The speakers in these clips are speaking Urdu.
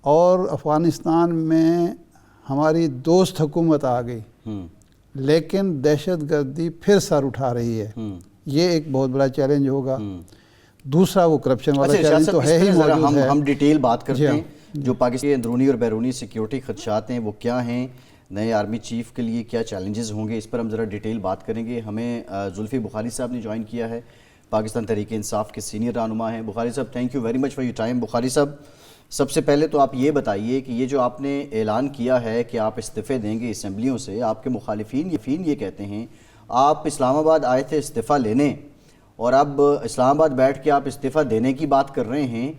اور افغانستان میں ہماری دوست حکومت آ گئی لیکن دہشت گردی پھر سر اٹھا رہی ہے، یہ ایک بہت بڑا چیلنج ہوگا۔ دوسرا وہ کرپشن والا چیلنج تو ہے ہی موجود ہے۔ ہم ڈیٹیل بات کرتے ہیں جو پاکستان اندرونی اور بیرونی سیکیورٹی خدشات ہیں وہ کیا ہیں، نئے آرمی چیف کے لیے کیا چیلنجز ہوں گے، اس پر ہم ذرا ڈیٹیل بات کریں گے۔ ہمیں زلفی بخاری صاحب نے جوائن کیا ہے، پاکستان تحریک انصاف کے سینئر رہنما ہیں۔ بخاری صاحب thank you very much for your time. Bukhari صاحب سب سے پہلے تو آپ یہ بتائیے کہ یہ جو آپ نے اعلان کیا ہے کہ آپ استعفے دیں گے اسمبلیوں سے، آپ کے مخالفین یہ کہتے ہیں آپ اسلام آباد آئے تھے استعفیٰ لینے اور اب اسلام آباد بیٹھ کے آپ استعفیٰ دینے کی بات کر رہے ہیں،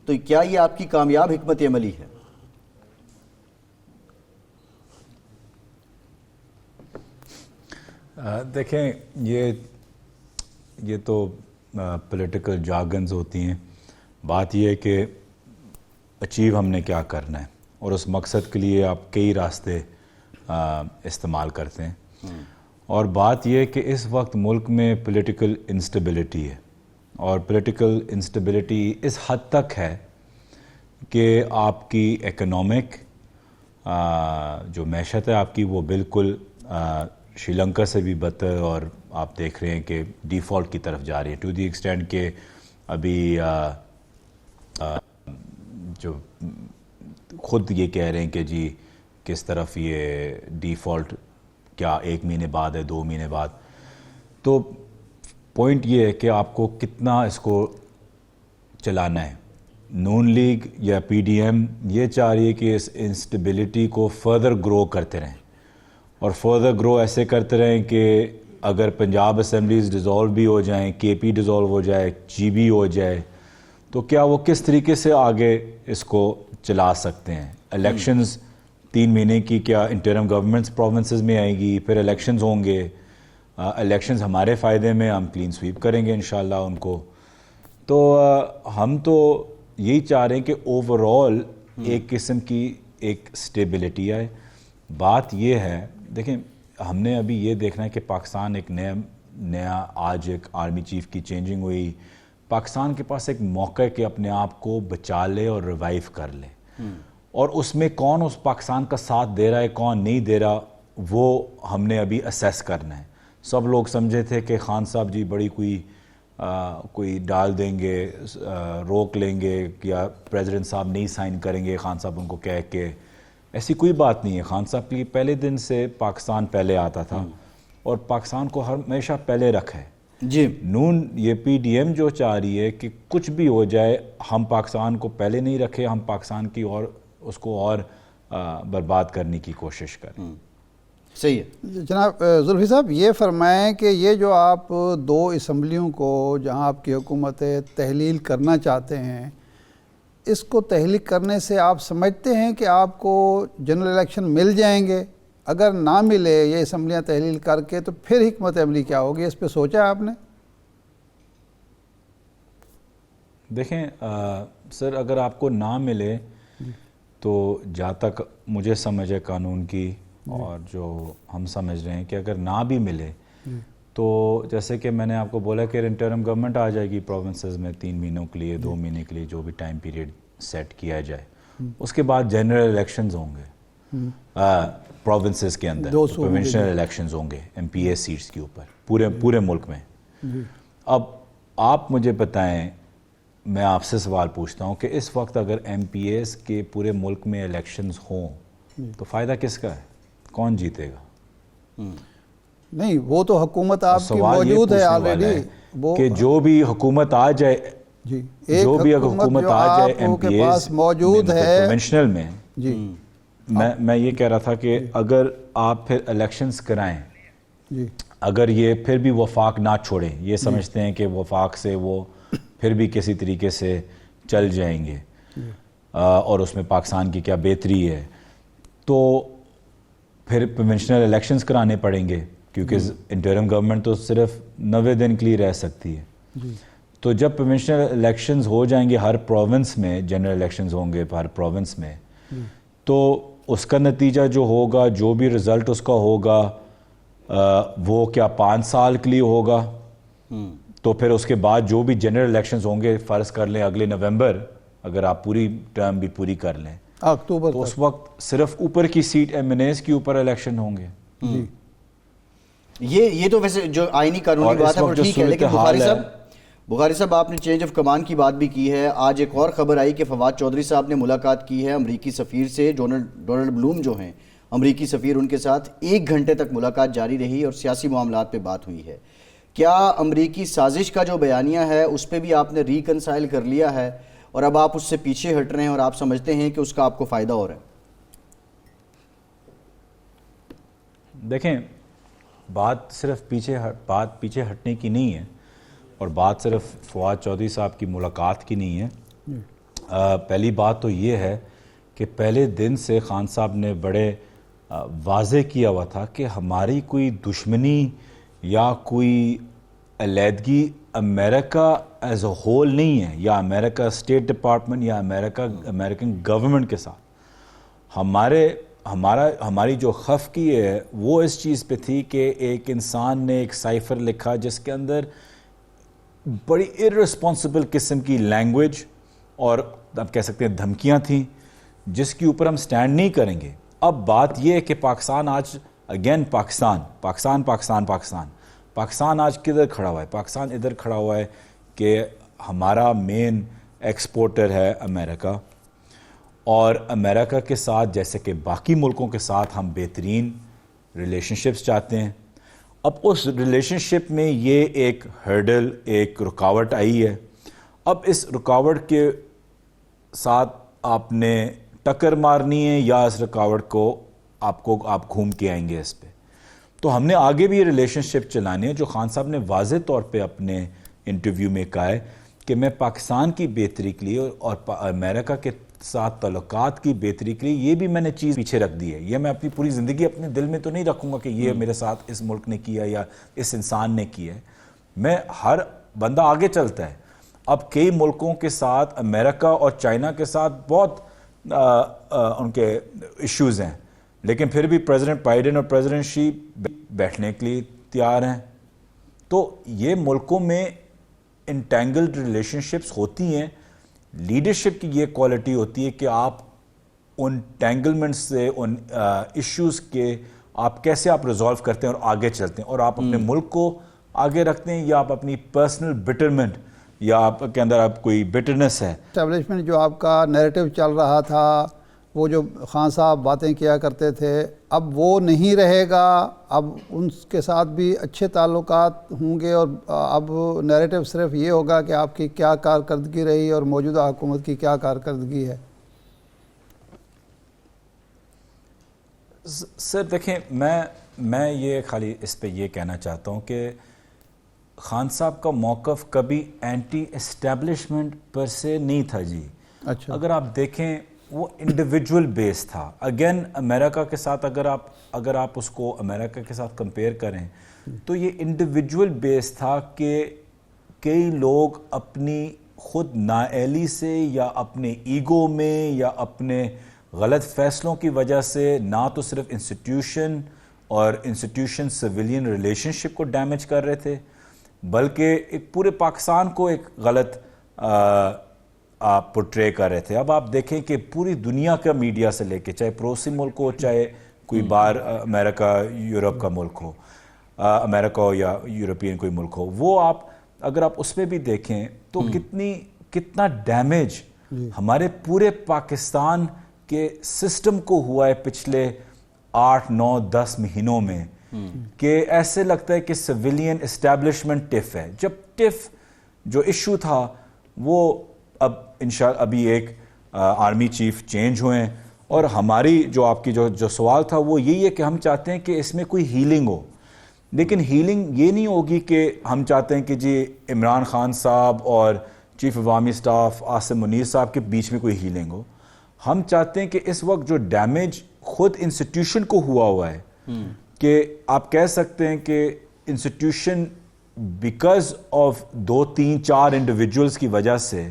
تو کیا یہ آپ کی کامیاب حکمت عملی ہے؟ دیکھیں یہ تو پولیٹیکل جارگنز ہوتی ہیں۔ بات یہ ہے کہ اچیو ہم نے کیا کرنا ہے اور اس مقصد کے لیے آپ کئی راستے استعمال کرتے ہیں، اور بات یہ ہے کہ اس وقت ملک میں پولیٹیکل انسٹیبلٹی ہے، اور پولیٹیکل انسٹیبلٹی اس حد تک ہے کہ آپ کی اکنامک جو معیشت ہے آپ کی وہ بالکل شری لنکا سے بھی بدتر، اور آپ دیکھ رہے ہیں کہ ڈیفالٹ کی طرف جا رہی ہے ٹو دی ایکسٹینٹ کہ ابھی جو خود یہ کہہ رہے ہیں کہ جی کس طرف یہ ڈیفالٹ کیا 1 مہینے بعد ہے 2 مہینے بعد۔ تو پوائنٹ یہ ہے کہ آپ کو کتنا اس کو چلانا ہے۔ نون لیگ یا پی ڈی ایم یہ چاہ رہی ہے کہ اس انسٹیبلٹی کو فردر گرو کرتے رہیں، اور فردر گرو ایسے کرتے رہیں کہ اگر پنجاب اسمبلیز ڈیزالو بھی ہو جائیں، کے پی ڈیزالو ہو جائے، جی بی ہو جائے، تو کیا وہ کس طریقے سے آگے اس کو چلا سکتے ہیں۔ الیکشنز 3 مہینے کی کیا انٹرم گورنمنٹس پروونسز میں آئے گی، پھر الیکشنز ہوں گے، الیکشنز ہمارے فائدے میں، ہم کلین سویپ کریں گے انشاءاللہ ان کو۔ تو ہم تو یہی چاہ رہے ہیں کہ اوورال ایک قسم کی ایک سٹیبلٹی آئے۔ بات یہ ہے دیکھیں ہم نے ابھی یہ دیکھنا ہے کہ پاکستان ایک نیا آج ایک آرمی چیف کی چینجنگ ہوئی، پاکستان کے پاس ایک موقع ہے کہ اپنے آپ کو بچا لے اور ریوائیو کر لے، اور اس میں کون اس پاکستان کا ساتھ دے رہا ہے کون نہیں دے رہا وہ ہم نے ابھی اسیس کرنا ہے۔ سب لوگ سمجھے تھے کہ خان صاحب جی بڑی کوئی ڈال دیں گے، روک لیں گے، یا پریزیڈنٹ صاحب نہیں سائن کریں گے خان صاحب ان کو کہہ کے، ایسی کوئی بات نہیں ہے۔ خان صاحب کے لیے پہلے دن سے پاکستان پہلے آتا تھا اور پاکستان کو ہمیشہ پہلے رکھا ہے۔ جی نون یہ پی ڈی ایم جو چاہ رہی ہے کہ کچھ بھی ہو جائے ہم پاکستان کو پہلے نہیں رکھے، ہم پاکستان کی اور اس کو اور برباد کرنے کی کوشش کریں۔ صحیح ہے جناب زلفی صاحب، یہ فرمائیں کہ یہ جو آپ 2 اسمبلیوں کو جہاں آپ کی حکومت ہے تحلیل کرنا چاہتے ہیں، اس کو تحلیل کرنے سے آپ سمجھتے ہیں کہ آپ کو جنرل الیکشن مل جائیں گے؟ اگر نہ ملے یہ اسمبلیاں تحلیل کر کے تو پھر حکمت عملی کیا ہوگی؟ اس پہ سوچا ہے آپ نے؟ دیکھیں سر، اگر آپ کو نہ ملے تو جہاں تک مجھے سمجھ ہے قانون کی اور جو ہم سمجھ رہے ہیں کہ اگر نہ بھی ملے تو جیسے کہ میں نے آپ کو بولا کہ انٹرم گورنمنٹ آ جائے گی پروونسز میں 3 مہینوں کے لیے 2 مہینے کے لیے جو بھی ٹائم پیریڈ سیٹ کیا جائے، اس کے بعد جنرل الیکشنز ہوں گے پروونسز کے اندر، پروونشنل الیکشنز ہوں گے ایم پی اے سیٹس کے اوپر پورے ملک میں۔ اب آپ مجھے بتائیں، میں آپ سے سوال پوچھتا ہوں کہ اس وقت اگر ایم پی ایز کے پورے ملک میں الیکشنز ہوں تو فائدہ کس کا ہے؟ کون جیتے گا؟ نہیں، وہ تو حکومت آپ کی موجود ہے آلریڈی، کہ جو بھی حکومت آ جائے، جو بھی حکومت آ جائے ایم پی ایز موجود ہے کنونشنل میں، میں یہ کہہ رہا تھا کہ اگر آپ پھر الیکشنز کرائیں، اگر یہ پھر بھی وفاق نہ چھوڑیں، یہ سمجھتے ہیں کہ وفاق سے وہ پھر بھی کسی طریقے سے چل جائیں گے اور اس میں پاکستان کی کیا بہتری ہے، تو پھر پروونشنل الیکشنز کرانے پڑیں گے، کیونکہ انٹرم گورنمنٹ تو صرف 90 دن کے لیے رہ سکتی ہے۔ تو جب پروونشنل الیکشنز ہو جائیں گے ہر پروونس میں، جنرل الیکشنز ہوں گے ہر پروونس میں، تو اس کا نتیجہ جو ہوگا، جو بھی رزلٹ اس کا ہوگا، وہ کیا 5 سال کے لیے ہوگا؟ تو پھر اس کے بعد جو بھی جنرل الیکشنز ہوں گے، فرض کر لیں اگلے نومبر، اگر آپ پوری ٹرم بھی پوری کر لیں، اکتوبر تو اس وقت صرف اوپر کی سیٹ ایم این ایز کے اوپر الیکشن ہوں گے. جی یہ تو ویسے جو آئینی قانونی بات ہے وہ ٹھیک ہے، لیکن بخاری صاحب آپ نے چینج آف کمان کی بات بھی کی ہے. آج ایک اور خبر آئی کہ فواد چودھری صاحب نے ملاقات کی ہے امریکی سفیر سے. ڈونلڈ بلوم جو ہیں امریکی سفیر، ان کے ساتھ 1 گھنٹے تک ملاقات جاری رہی اور سیاسی معاملات پہ بات ہوئی ہے. کیا امریکی سازش کا جو بیانیہ ہے اس پہ بھی آپ نے ریکنسائل کر لیا ہے اور اب آپ اس سے پیچھے ہٹ رہے ہیں اور آپ سمجھتے ہیں کہ اس کا آپ کو فائدہ ہو رہا ہے؟ دیکھیں، بات صرف پیچھے ہٹنے کی نہیں ہے اور بات صرف فواد چودھری صاحب کی ملاقات کی نہیں ہے. پہلی بات تو یہ ہے کہ پہلے دن سے خان صاحب نے بڑے واضح کیا ہوا تھا کہ ہماری کوئی دشمنی یا کوئی علیحدگی امریکہ ایز اے ہول نہیں ہے، یا امریکہ اسٹیٹ ڈپارٹمنٹ یا امریکن گورنمنٹ کے ساتھ. ہماری جو خفگی ہے وہ اس چیز پہ تھی کہ ایک انسان نے ایک سائفر لکھا جس کے اندر بڑی ارسپانسبل قسم کی لینگویج اور آپ کہہ سکتے ہیں دھمکیاں تھیں، جس کے اوپر ہم سٹینڈ نہیں کریں گے. اب بات یہ ہے کہ پاکستان آج اگین پاکستان آج کدھر کھڑا ہوا ہے؟ پاکستان ادھر کھڑا ہوا ہے کہ ہمارا مین ایکسپورٹر ہے امریکہ، اور امریکہ کے ساتھ جیسے کہ باقی ملکوں کے ساتھ ہم بہترین ریلیشن شپس چاہتے ہیں. اب اس ریلیشن شپ میں یہ ایک ہرڈل، ایک رکاوٹ آئی ہے. اب اس رکاوٹ کے ساتھ آپ نے ٹکر مارنی ہے یا اس رکاوٹ کو آپ گھوم کے آئیں گے اس پہ. تو ہم نے آگے بھی یہ ریلیشن شپ چلانی ہے. جو خان صاحب نے واضح طور پہ اپنے انٹرویو میں کہا ہے کہ میں پاکستان کی بہتری کے لیے اور امریکہ کے ساتھ تعلقات کی بہتری کے لیے یہ بھی میں نے چیز پیچھے رکھ دی ہے. یہ میں اپنی پوری زندگی اپنے دل میں تو نہیں رکھوں گا کہ یہ میرے ساتھ اس ملک نے کیا یا اس انسان نے کیا ہے. میں ہر بندہ آگے چلتا ہے. اب کئی ملکوں کے ساتھ امریکہ اور چائنا کے ساتھ بہت ان کے ایشوز ہیں، لیکن پھر بھی پریزیڈنٹ بائیڈن اور پریزیڈنٹ شی بیٹھنے کے لیے تیار ہیں. تو یہ ملکوں میں انٹینگلڈ ریلیشن شپس ہوتی ہیں. لیڈرشپ کی یہ کوالٹی ہوتی ہے کہ آپ ان ٹینگلمنٹ سے، ان ایشوز کے آپ کیسے ریزالو کرتے ہیں اور آگے چلتے ہیں، اور آپ اپنے ملک کو آگے رکھتے ہیں یا آپ اپنی پرسنل بٹرمنٹ یا آپ کے اندر آپ کوئی بٹرنس ہے. اسٹیبلشمنٹ جو آپ کا نیریٹو چل رہا تھا، وہ جو خان صاحب باتیں کیا کرتے تھے، اب وہ نہیں رہے گا. اب ان کے ساتھ بھی اچھے تعلقات ہوں گے اور اب نیریٹو صرف یہ ہوگا کہ آپ کی کیا کارکردگی رہی اور موجودہ حکومت کی کیا کارکردگی ہے. سر دیکھیں، میں یہ خالی اس پہ یہ کہنا چاہتا ہوں کہ خان صاحب کا موقف کبھی اینٹی اسٹیبلشمنٹ پر سے نہیں تھا جی. اچھا، اگر آپ دیکھیں وہ انڈیویجول بیس تھا. اگین امریکہ کے ساتھ اگر آپ اس کو امریکہ کے ساتھ کمپیئر کریں تو یہ انڈیویجول بیس تھا کہ کئی لوگ اپنی خود نااہلی سے یا اپنے ایگو میں یا اپنے غلط فیصلوں کی وجہ سے نہ تو صرف انسٹیٹیوشن اور انسٹیٹیوشن سویلین ریلیشن شپ کو ڈیمیج کر رہے تھے، بلکہ ایک پورے پاکستان کو ایک غلط پورٹرے کر رہے تھے. اب آپ دیکھیں کہ پوری دنیا کا میڈیا سے لے کے، چاہے پڑوسی ملک ہو، چاہے کوئی باہر امریکہ یورپ کا ملک ہو، امریکہ ہو یا یورپین کوئی ملک ہو، وہ اگر آپ اس میں بھی دیکھیں تو کتنا ڈیمیج ہمارے پورے پاکستان کے سسٹم کو ہوا ہے پچھلے 8, 9, 10 مہینوں میں، کہ ایسے لگتا ہے کہ سویلین اسٹیبلشمنٹ ٹف ہے. جب ٹف جو ایشو تھا وہ ابھی ایک آرمی چیف چینج ہوئے ہیں، اور ہماری جو آپ کی جو سوال تھا وہ یہی ہے کہ ہم چاہتے ہیں کہ اس میں کوئی ہیلنگ ہو. لیکن ہیلنگ یہ نہیں ہوگی کہ ہم چاہتے ہیں کہ جی عمران خان صاحب اور چیف عوامی سٹاف عاصم منیر صاحب کے بیچ میں کوئی ہیلنگ ہو. ہم چاہتے ہیں کہ اس وقت جو ڈیمیج خود انسٹیٹیوشن کو ہوا ہے، کہ آپ کہہ سکتے ہیں کہ انسٹیٹیوشن بیکاز آف 2, 3, 4 انڈیویجولز کی وجہ سے